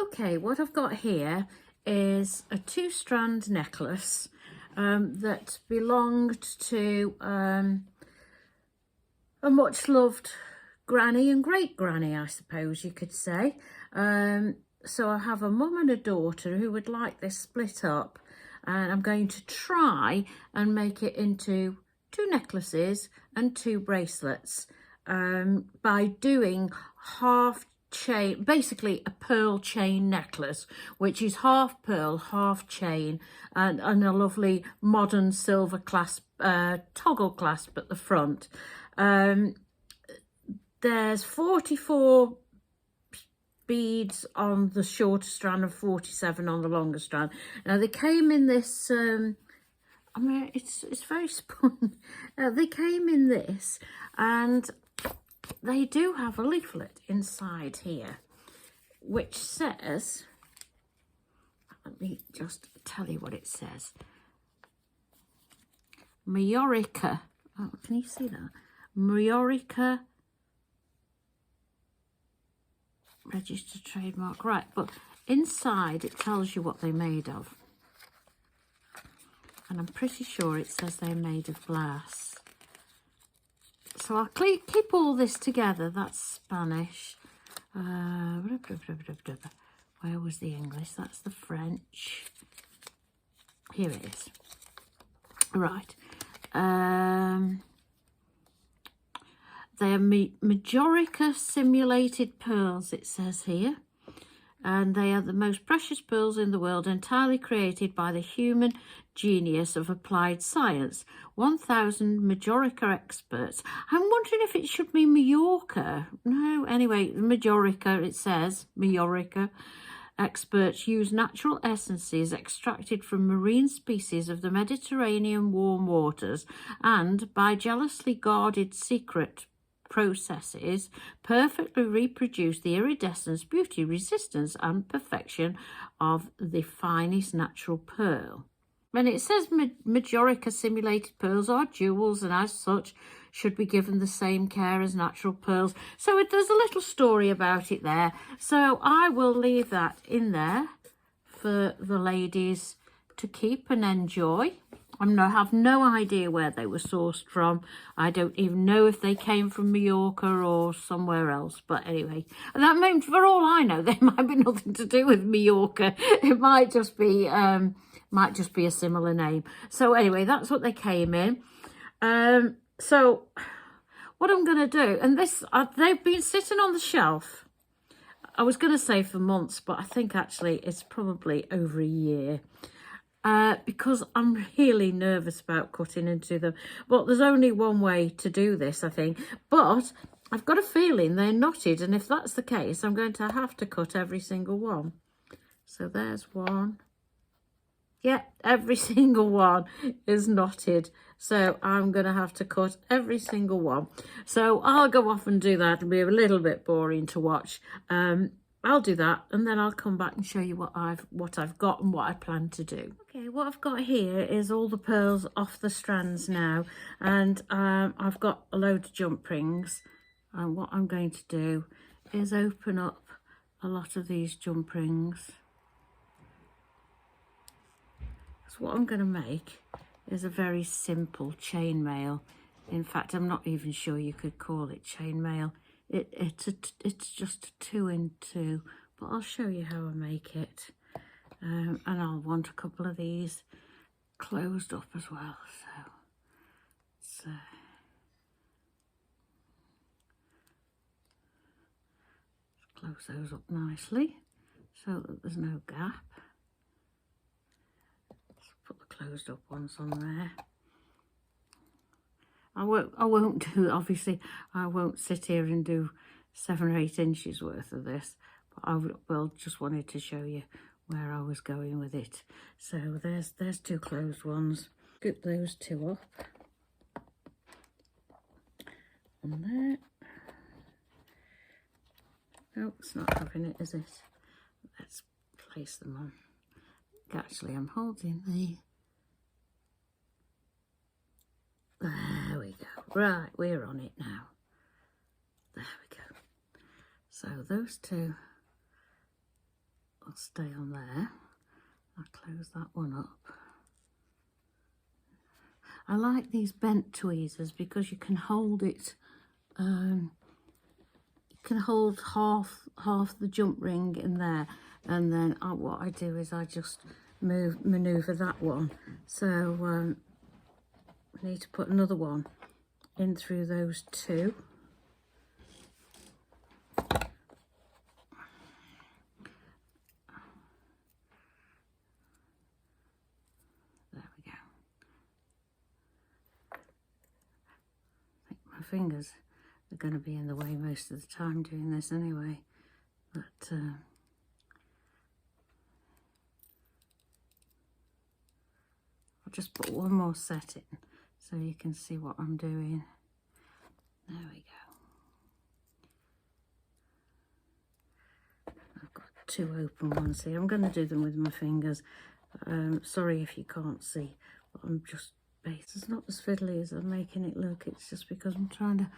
Okay, what I've got here is a 2-strand necklace that belonged to a much loved granny and great granny, I suppose you could say. So I have a mum and a daughter who would like this split up, and I'm going to try and make it into 2 necklaces and 2 bracelets by doing half chain, basically a pearl chain necklace, which is half pearl, half chain, and a lovely modern silver clasp, toggle clasp at the front. There's 44 beads on the shorter strand and 47 on the longer strand. Now they came in this, I mean, it's very spun. They came in this, and they do have a leaflet inside here, which says, let me just tell you what it says. Majorica, oh, can you see that? Majorica registered trademark, right, but inside it tells you what they're made of. And I'm pretty sure it says they're made of glass. So I'll keep all this together. That's Spanish. Where was the English? That's the French. Here it is. Right. They are Majorica simulated pearls, it says here. And they are the most precious pearls in the world, entirely created by the human genius of applied science. 1,000 Majorica experts. I'm wondering if it should be Majorca. No, anyway, Majorica, it says, Majorica. Experts use natural essences extracted from marine species of the Mediterranean warm waters and, by jealously guarded secret processes, perfectly reproduce the iridescence, beauty, resistance and perfection of the finest natural pearl. And it says Majorica simulated pearls are jewels and as such should be given the same care as natural pearls. So there's a little story about it there. So I will leave that in there for the ladies to keep and enjoy. I have no idea where they were sourced from. I don't even know if they came from Mallorca or somewhere else. But anyway, and that means, for all I know, they might be nothing to do with Mallorca. It might just be a similar name. So anyway, that's what they came in. So what I'm going to do, and this, they've been sitting on the shelf. I was going to say for months, but I think actually it's probably over a year. Because I'm really nervous about cutting into them. But there's only one way to do this, I think. But I've got a feeling they're knotted, and if that's the case, I'm going to have to cut every single one. So there's one. Yeah, every single one is knotted. So I'm going to have to cut every single one. So I'll go off and do that. It'll be a little bit boring to watch. I'll do that, and then I'll come back and show you what I've got and what I plan to do. Okay, what I've got here is all the pearls off the strands now, and I've got a load of jump rings, and what I'm going to do is open up a lot of these jump rings. So what I'm going to make is a very simple chainmail. In fact, I'm not even sure you could call it chainmail. It's just a 2 in 2, but I'll show you how I make it. And I'll want a couple of these closed up as well. So close those up nicely so that there's no gap. Let's put the closed up ones on there. I won't do, obviously, I won't sit here and do 7 or 8 inches worth of this, but I will just wanted to show you where I was going with it. So there's 2 closed ones. Scoop those 2 up. And there. Oh, it's not having it, is it? Let's place them on. Actually, I'm holding the... There we go. Right, we're on it now. There we go. So those 2 will stay on there. I'll close that one up. I like these bent tweezers because you can hold it, you can hold half the jump ring in there, and then what I do is I just manoeuvre that one. So I need to put another one in through those two. Fingers are going to be in the way most of the time doing this anyway, but I'll just put one more set in so you can see what I'm doing. There we go. I've got two open ones here. I'm going to do them with my fingers. Sorry if you can't see, but I'm just it's not as fiddly as I'm making it look. It's just because I'm trying to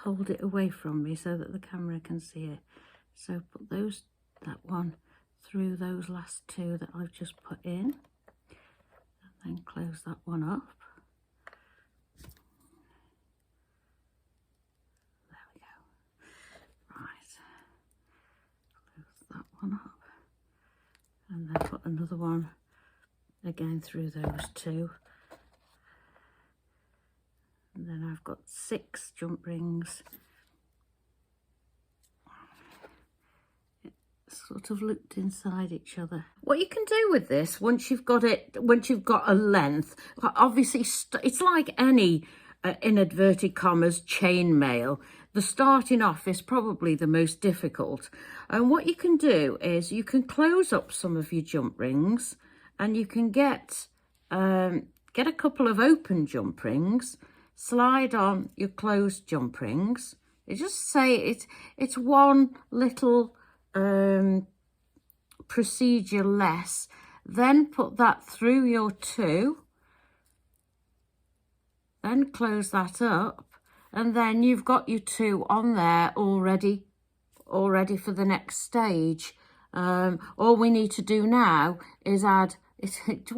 hold it away from me so that the camera can see it. So put that one through those last two that I've just put in, and then close that one up. There we go. Right, close that one up, and then put another one again through those two. And then I've got 6 jump rings sort of looped inside each other. What you can do with this, once you've got a length, obviously it's like any in inverted commas chain mail. The starting off is probably the most difficult, and what you can do is you can close up some of your jump rings, and you can get a couple of open jump rings, slide on your closed jump rings. You just say it's one little procedure less. Then put that through your 2, then close that up, and then you've got your 2 on there already for the next stage. All we need to do now is add, it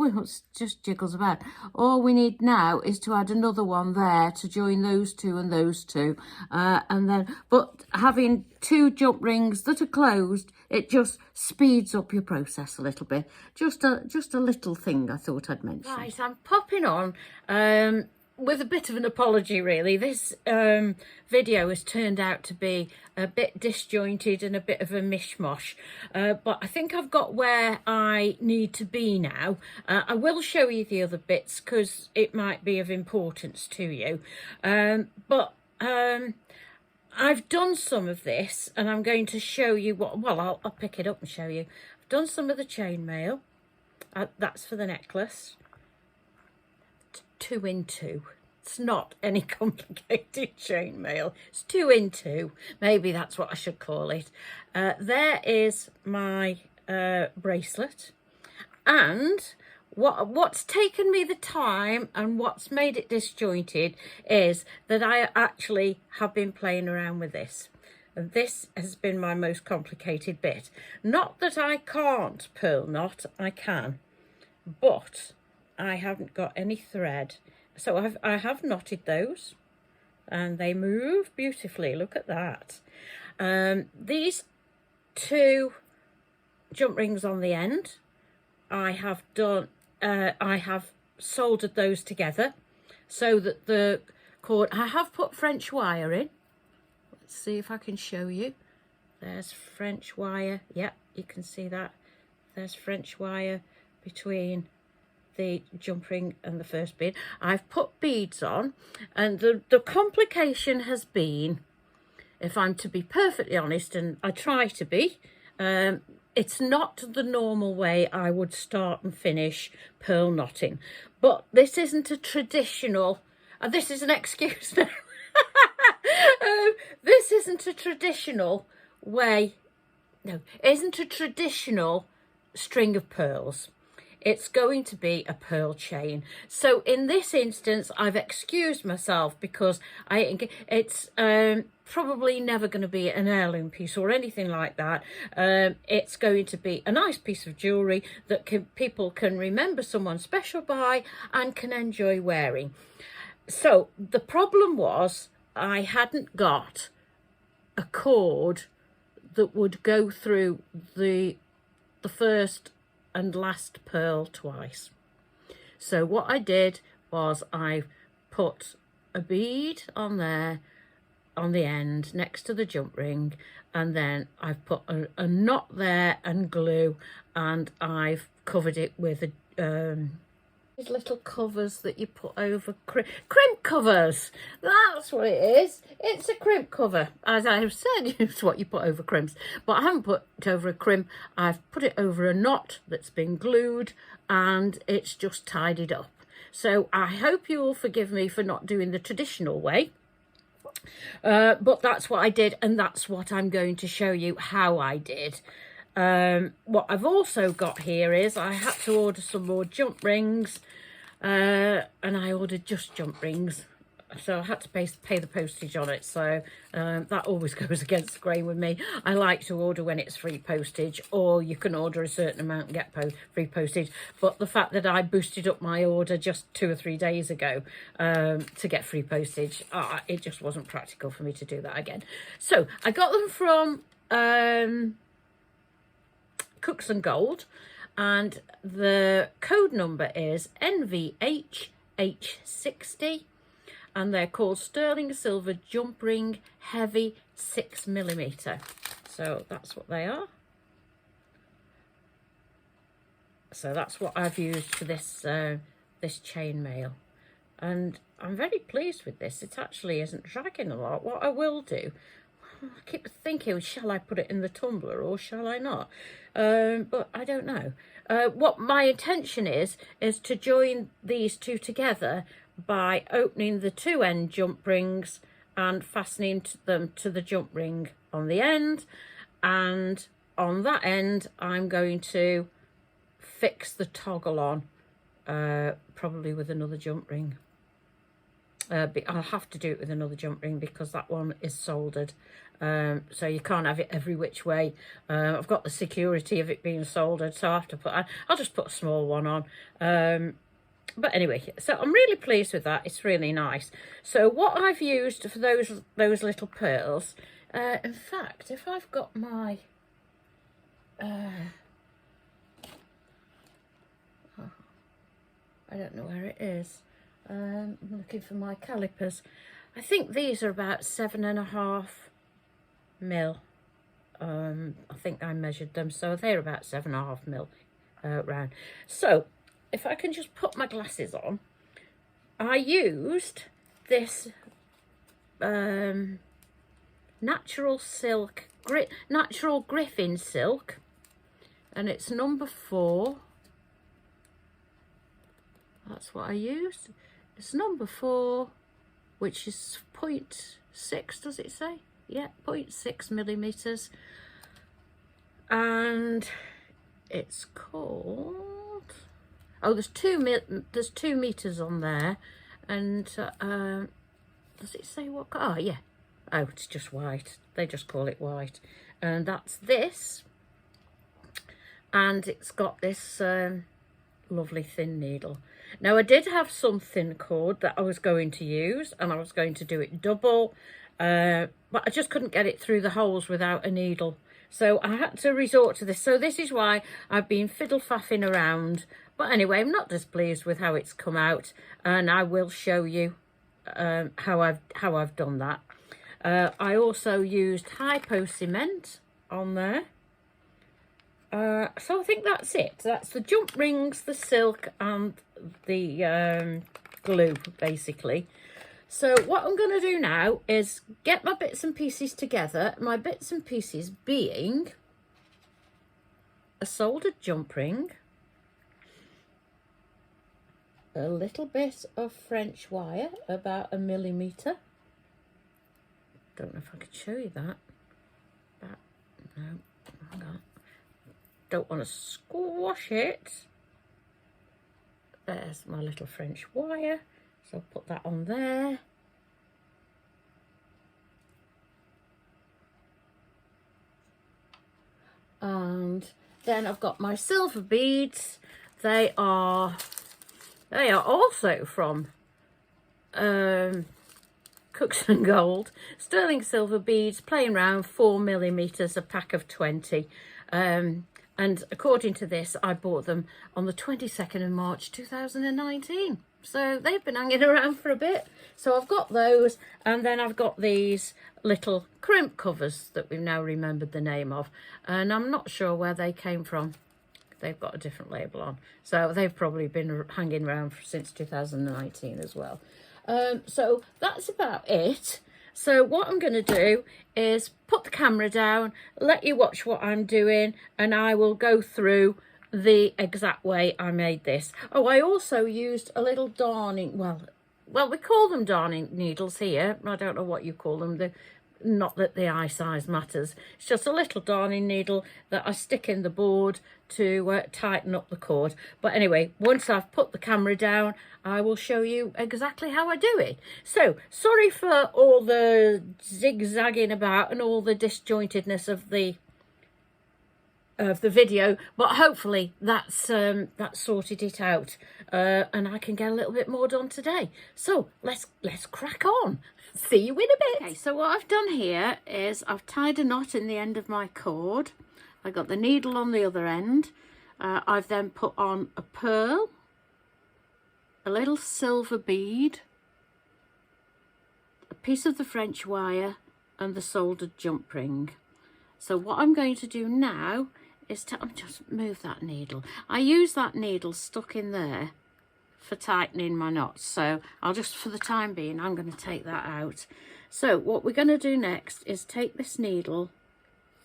just jiggles about. All we need now is to add another one there to join those 2 and those 2, and then, but having 2 jump rings that are closed, it just speeds up your process a little bit. Just a little thing I thought I'd mention. Right, I'm popping on with a bit of an apology, really. This video has turned out to be a bit disjointed and a bit of a mishmash, but I think I've got where I need to be now. I will show you the other bits because it might be of importance to you, but I've done some of this, and I'm going to show you what, well, I'll pick it up and show you. I've done some of the chainmail. That's for the necklace. 2 in 2. It's not any complicated chainmail. It's 2 in 2. Maybe that's what I should call it. There is my bracelet, and what's taken me the time and what's made it disjointed is that I actually have been playing around with this. And this has been my most complicated bit. Not that I can't pearl knot, I can, but I haven't got any thread. So I have knotted those, and they move beautifully. Look at that. These 2 jump rings on the end, I have done, I have soldered those together so that the cord, I have put French wire in. Let's see if I can show you. There's French wire. Yep, you can see that. There's French wire between the jump ring and the first bead. I've put beads on, and the complication has been, if I'm to be perfectly honest, and I try to be, it's not the normal way I would start and finish pearl knotting, but this isn't a traditional, this is an excuse now. This isn't a traditional way, no, it isn't a traditional string of pearls. It's going to be a pearl chain. So in this instance, I've excused myself because it's probably never going to be an heirloom piece or anything like that. It's going to be a nice piece of jewellery that people can remember someone special by and can enjoy wearing. So the problem was I hadn't got a cord that would go through the first and last pearl twice. So what I did was I put a bead on there on the end next to the jump ring, and then I've put a knot there and glue, and I've covered it with these little covers that you put over crimp covers. That's what it is. It's a crimp cover. As I have said, it's what you put over crimps, but I haven't put it over a crimp. I've put it over a knot that's been glued, and it's just tidied up. So I hope you will forgive me for not doing the traditional way. But that's what I did, and that's what I'm going to show you how I did. What I've also got here is I had to order some more jump rings, and I ordered just jump rings, so I had to pay the postage on it. So that always goes against the grain with me. I like to order when it's free postage, or you can order a certain amount and get free postage. But the fact that I boosted up my order just 2 or 3 days ago to get free postage, it just wasn't practical for me to do that again. So I got them from Cooks and Gold, and the code number is NVHH60, and they're called sterling silver jump ring heavy 6mm. So that's what they are. So that's what I've used for this this chain mail, and I'm very pleased with this. It actually isn't dragging a lot. What I will do, I keep thinking, shall I put it in the tumbler or shall I not? But I don't know. What my intention is to join these two together by opening the two end jump rings and fastening them to the jump ring on the end, and on that end I'm going to fix the toggle on, probably with another jump ring. I'll have to do it with another jump ring because that one is soldered, so you can't have it every which way. I've got the security of it being soldered, so I have to I'll just put a small one on. But anyway, so I'm really pleased with that. It's really nice. So what I've used for those little pearls, in fact, if I've got my I don't know where it is. I'm looking for my calipers. I think these are about 7.5 mil. I think I measured them, so they're about 7.5 mil round. So if I can just put my glasses on, I used this natural silk, natural griffin silk, and it's number 4. That's what I used. It's number 4, which is 0.6, does it say? Yeah, 0.6 millimeters. And it's called, oh, there's 2 meters on there. And does it say what? Oh, yeah. Oh, it's just white. They just call it white. And that's this. And it's got this lovely thin needle. Now, I did have some thin cord that I was going to use, and I was going to do it double, but I just couldn't get it through the holes without a needle. So I had to resort to this. So this is why I've been fiddle-faffing around. But anyway, I'm not displeased with how it's come out, and I will show you how I've done that. I also used hypo cement on there. So I think that's it. That's the jump rings, the silk, and the glue, basically. So what I'm going to do now is get my bits and pieces together. My bits and pieces being a soldered jump ring, a little bit of French wire, about 1 millimeter. Don't know if I could show you that. No, hang on. Don't want to squash it. There's my little French wire, so I'll put that on there. And then I've got my silver beads. They are also from Cooks and Gold. Sterling silver beads, plain round, 4mm, a pack of 20. And according to this, I bought them on the 22nd of March 2019. So they've been hanging around for a bit. So I've got those, and then I've got these little crimp covers that we've now remembered the name of. And I'm not sure where they came from. They've got a different label on. So they've probably been hanging around since 2019 as well. So that's about it. So what I'm going to do is put the camera down, let you watch what I'm doing, and I will go through the exact way I made this. Oh, I also used a little darning, well, we call them darning needles here. I don't know what you call them. Not that the eye size matters. It's just a little darning needle that I stick in the board to tighten up the cord. But anyway, once I've put the camera down, I will show you exactly how I do it. So, sorry for all the zigzagging about and all the disjointedness of the video, but hopefully that's sorted it out, and I can get a little bit more done today. So let's crack on. See you in a bit. Okay, so what I've done here is I've tied a knot in the end of my cord. I got the needle on the other end. I've then put on a pearl, a little silver bead, a piece of the French wire, and the soldered jump ring. So what I'm going to do now is to just move that needle. I use that needle stuck in there for tightening my knots, so I'll just, for the time being, I'm going to take that out. So what we're going to do next is take this needle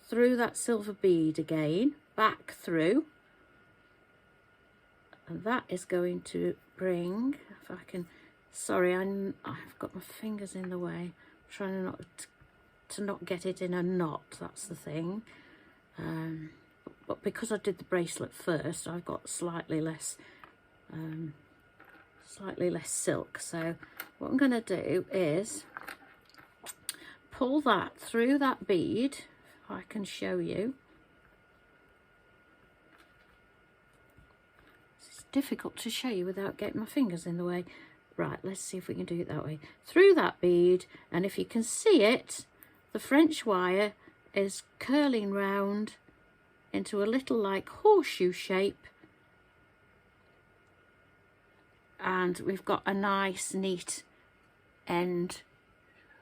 through that silver bead again, back through, and that is going to bring, if I can, sorry, I've got my fingers in the way, I'm trying to not get it in a knot, that's the thing. But because I did the bracelet first, I've got slightly less silk. So what I'm going to do is pull that through that bead, if I can show you. It's difficult to show you without getting my fingers in the way. Right, let's see if we can do it that way. Through that bead, and if you can see it, the French wire is curling round into a little like horseshoe shape, and we've got a nice neat end.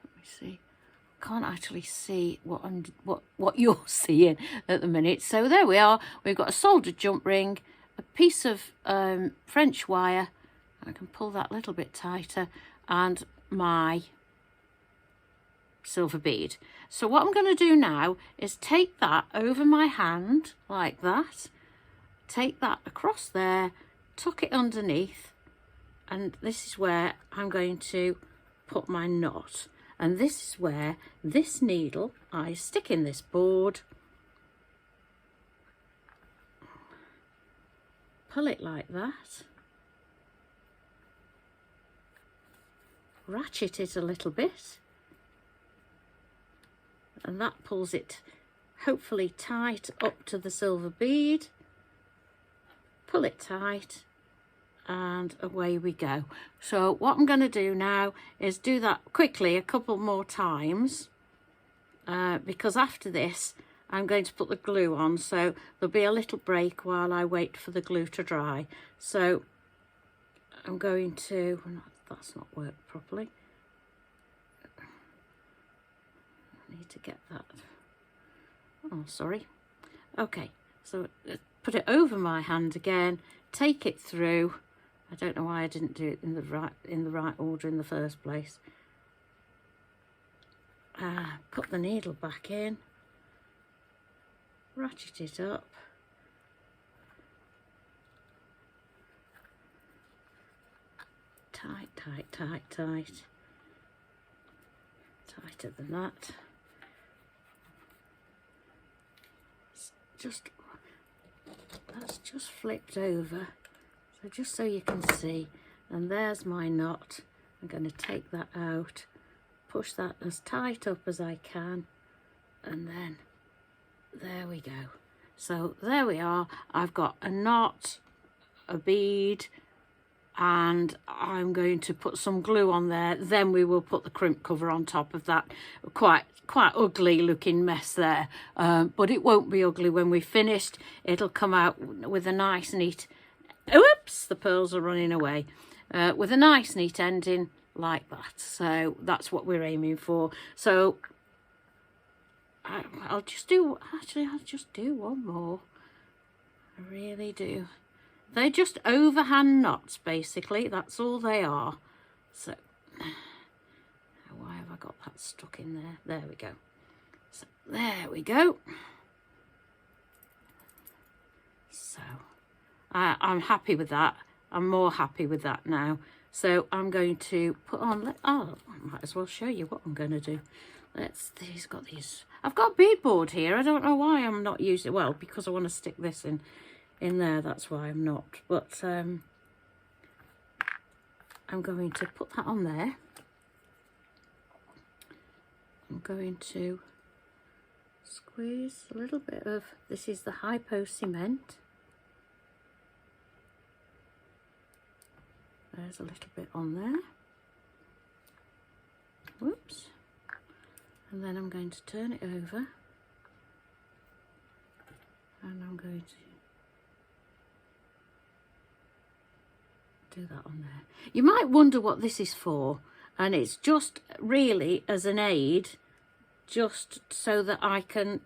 Let me see, can't actually see what you're seeing at the minute. So there we are, we've got a soldered jump ring, a piece of French wire, I can pull that a little bit tighter, and my silver bead. So what I'm going to do now is take that over my hand like that, take that across there, tuck it underneath, and this is where I'm going to put my knot. And this is where this needle I stick in this board, pull it like that, ratchet it a little bit, and that pulls it hopefully tight up to the silver bead. Pull it tight, and away we go. So what I'm going to do now is do that quickly a couple more times, because after this I'm going to put the glue on, so there'll be a little break while I wait for the glue to dry. So I'm going to, that's not worked properly. Need to get that, oh sorry. Okay, so put it over my hand again, take it through. I don't know why I didn't do it in the right order in the first place. Put the needle back in, ratchet it up, tight, tight, tight, tight, tighter than that. That's just flipped over, so just so you can see, and there's my knot. I'm going to take that out, push that as tight up as I can, and then there we go. So there we are. I've got a knot, a bead, and I'm going to put some glue on there. Then we will put the crimp cover on top of that. Quite ugly looking mess there, but it won't be ugly when we've finished. It'll come out with a nice neat, oops, the pearls are running away, with a nice neat ending like that. So that's what we're aiming for. So I'll just do one more. I really do. They're just overhand knots, basically. That's all they are. So, why have I got that stuck in there? There we go. So, there we go. So, I'm happy with that. I'm more happy with that now. So, I'm going to put on... Oh, I might as well show you what I'm going to do. These got these... I've got beadboard here. I don't know why I'm not using it. Well, because I want to stick this in there, that's why I'm not, but I'm going to put that on there. I'm going to squeeze a little bit of, this is the hypo cement. There's a little bit on there. Whoops. And then I'm going to turn it over, and I'm going to do that on there. You might wonder what this is for, and it's just really as an aid, just so that I can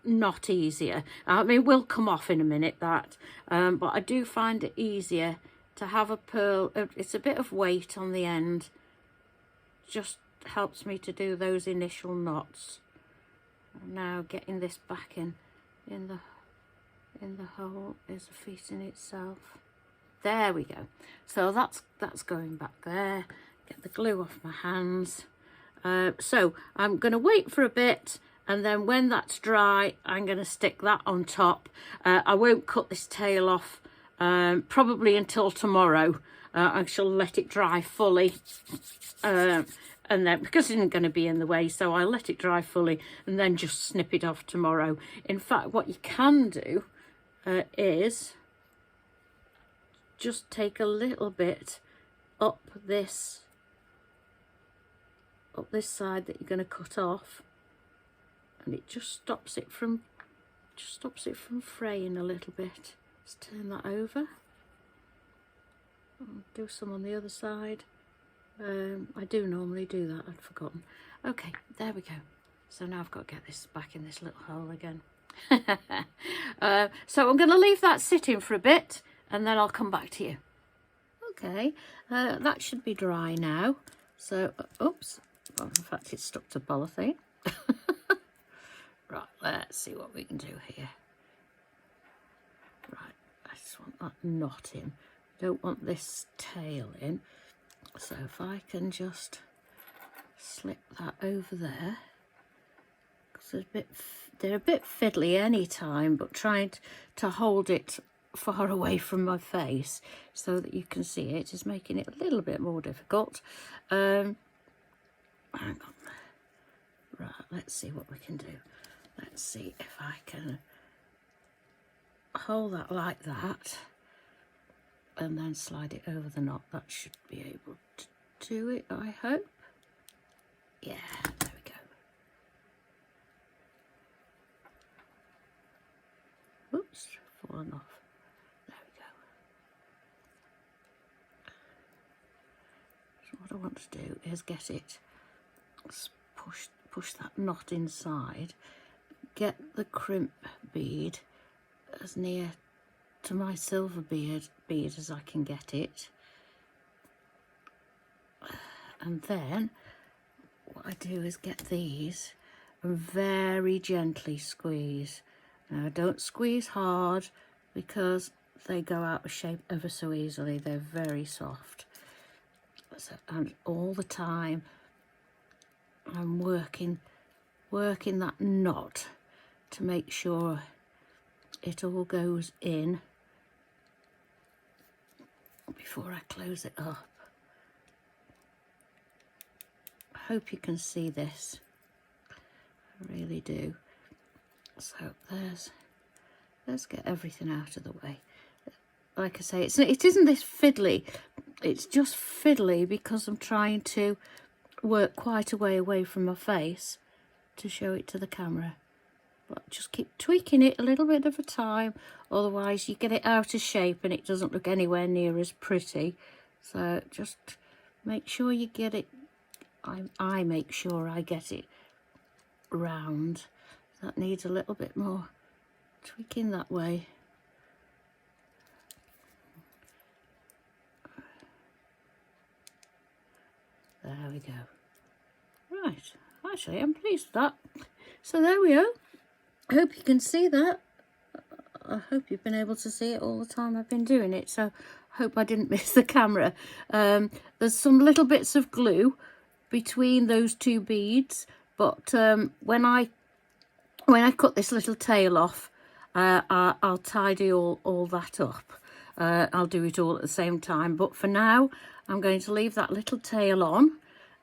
knot easier. I mean, it will come off in a minute, that, but I do find it easier to have a pearl. It's a bit of weight on the end, just helps me to do those initial knots. And now getting this back in the hole is a feat in itself. There we go. So that's going back there. Get the glue off my hands. So I'm going to wait for a bit, and then when that's dry, I'm going to stick that on top. I won't cut this tail off probably until tomorrow. I shall let it dry fully. And then, because it isn't going to be in the way, so I'll let it dry fully and then just snip it off tomorrow. In fact, what you can do is just take a little bit up this side that you're going to cut off, and it just stops it from fraying a little bit. Let's turn that over. I'll do some on the other side. I do normally do that, I'd forgotten. Okay, there we go. So now I've got to get this back in this little hole again. So I'm going to leave that sitting for a bit, and then I'll come back to you. Okay, that should be dry now. So, oops, well, in fact it's stuck to polythene. Right, let's see what we can do here. Right, I just want that knot in. Don't want this tail in. So if I can just slip that over there, because they're a bit fiddly any time, but trying to hold it far away from my face so that you can see it is making it a little bit more difficult. Hang on. Right, let's see what we can do. Let's see if I can hold that like that and then slide it over the knot. That should be able to do it, I hope. Yeah, there we go. Oops, fallen off. There we go. So what I want to do is get it, push that knot inside, get the crimp bead as near to my silver bead as I can get it, and then what I do is get these and very gently squeeze. Now don't squeeze hard because they go out of shape ever so easily. They're very soft. So, and all the time I'm working that knot to make sure it all goes in before I close it up. I hope you can see this. I really do. So there's let's get everything out of the way. Like I say, it isn't this fiddly. It's just fiddly because I'm trying to work quite a way away from my face to show it to the camera. But just keep tweaking it a little bit at a time, otherwise you get it out of shape and it doesn't look anywhere near as pretty. So just make sure you get it. I make sure I get it round. That needs a little bit more tweaking that way. There we go. Right, actually I'm pleased with that. So there we go. I hope you can see that. I hope you've been able to see it all the time I've been doing it. So I hope I didn't miss the camera. There's some little bits of glue between those two beads, but when I cut this little tail off, I'll tidy all that up. I'll do it all at the same time, but for now I'm going to leave that little tail on,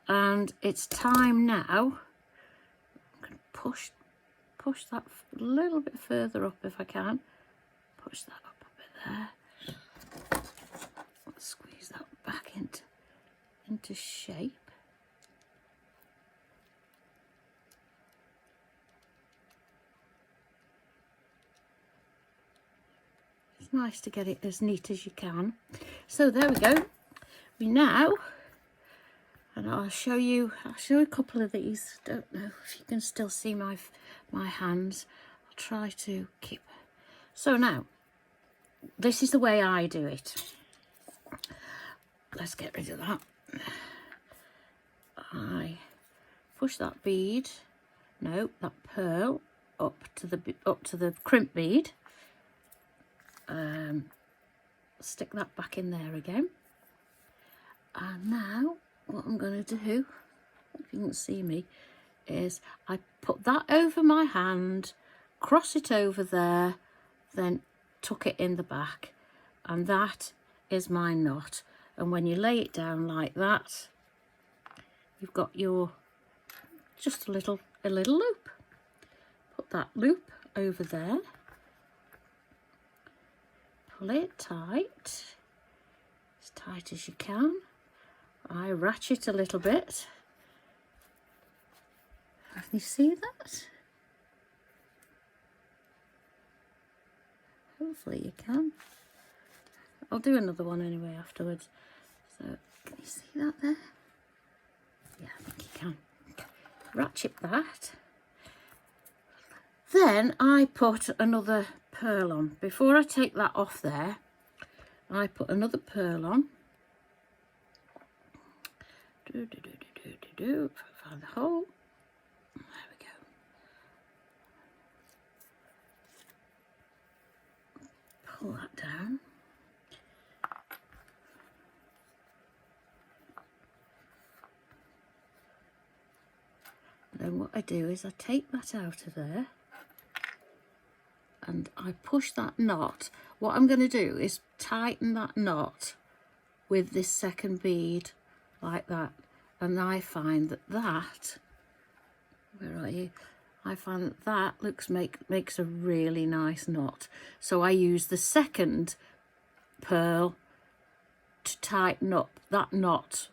and it's time now. I'm going to push that a little bit further up if I can. Push that up a bit there. Let's squeeze that back into shape. It's nice to get it as neat as you can. So there we go. We now, and I'll show you a couple of these. Don't know if you can still see my hands. I'll try to keep. So now, this is the way I do it. Let's get rid of that. I push that bead, no, that pearl up to the crimp bead. Stick that back in there again. And now what I'm going to do, if you can see me, is I put that over my hand, cross it over there, then tuck it in the back, and that is my knot. And when you lay it down like that, you've got your just a little loop. Put that loop over there, pull it tight as you can. I ratchet a little bit. Can you see that? Hopefully you can. I'll do another one anyway afterwards. So can you see that there? Yeah, I think you can. Ratchet that. Then I put another pearl on. Before I take that off there, I put another pearl on. Find the hole. There we go. Pull that down. Then what I do is I take that out of there and I push that knot. What I'm going to do is tighten that knot with this second bead like that, and I find that where are you? I find that makes a really nice knot. So I use the second pearl to tighten up that knot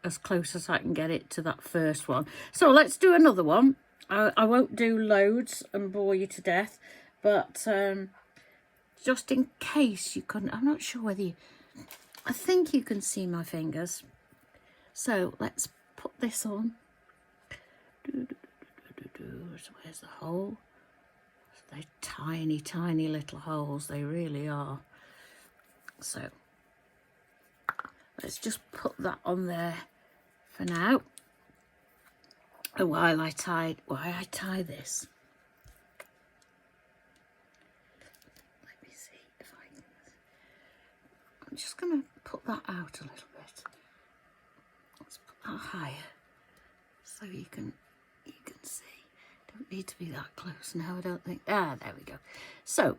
as close as I can get it to that first one. So let's do another one. I won't do loads and bore you to death, but just in case you couldn't, I'm not sure whether I think you can see my fingers. So let's put this on. So where's the hole? They're tiny, tiny little holes. They really are. So let's just put that on there for now. And while I tie this. Let me see if I can. I'm just going to put that out a little bit. Let's put that higher so you can see. Don't need to be that close now, I don't think. Ah, there we go. So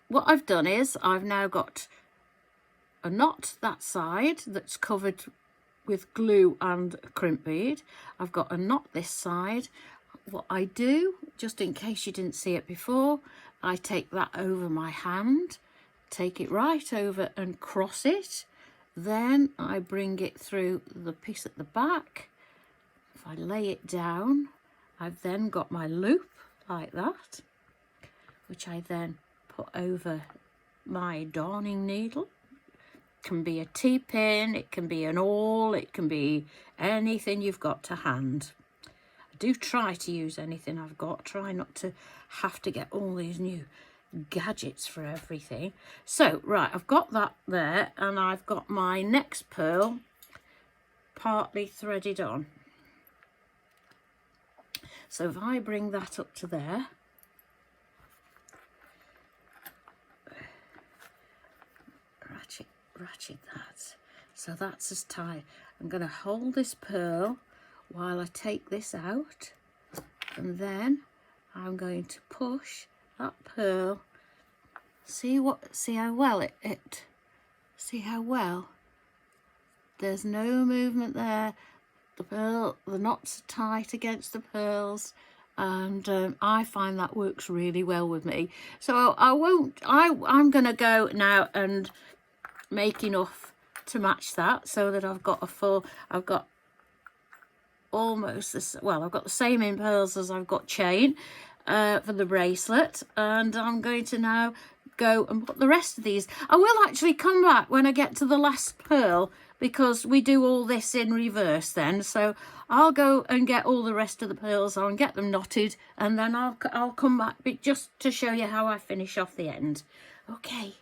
what I've done is I've now got a knot that side that's covered with glue and a crimp bead. I've got a knot this side. What I do, just in case you didn't see it before, I take that over my hand, take it right over and cross it. Then I bring it through the piece at the back. If I lay it down, I've then got my loop like that, which I then put over my darning needle. It can be a T-pin, it can be an awl, it can be anything you've got to hand. I do try to use anything I've got, try not to have to get all these new gadgets for everything. So, right, I've got that there, and I've got my next pearl partly threaded on. So if I bring that up to there, ratchet that, so that's as tight. I'm going to hold this pearl while I take this out, and then I'm going to push that pearl. See how well see how well there's no movement there. The knots are tight against the pearls, and I find that works really well with me. So I'm gonna go now and make enough to match that, so that I've got almost this, well, I've got the same in pearls as I've got chain for the bracelet, and I'm going to now go and put the rest of these. I will actually come back when I get to the last pearl, because we do all this in reverse then. So I'll go and get all the rest of the pearls on, get them knotted, and then I'll come back just to show you how I finish off the end. Okay.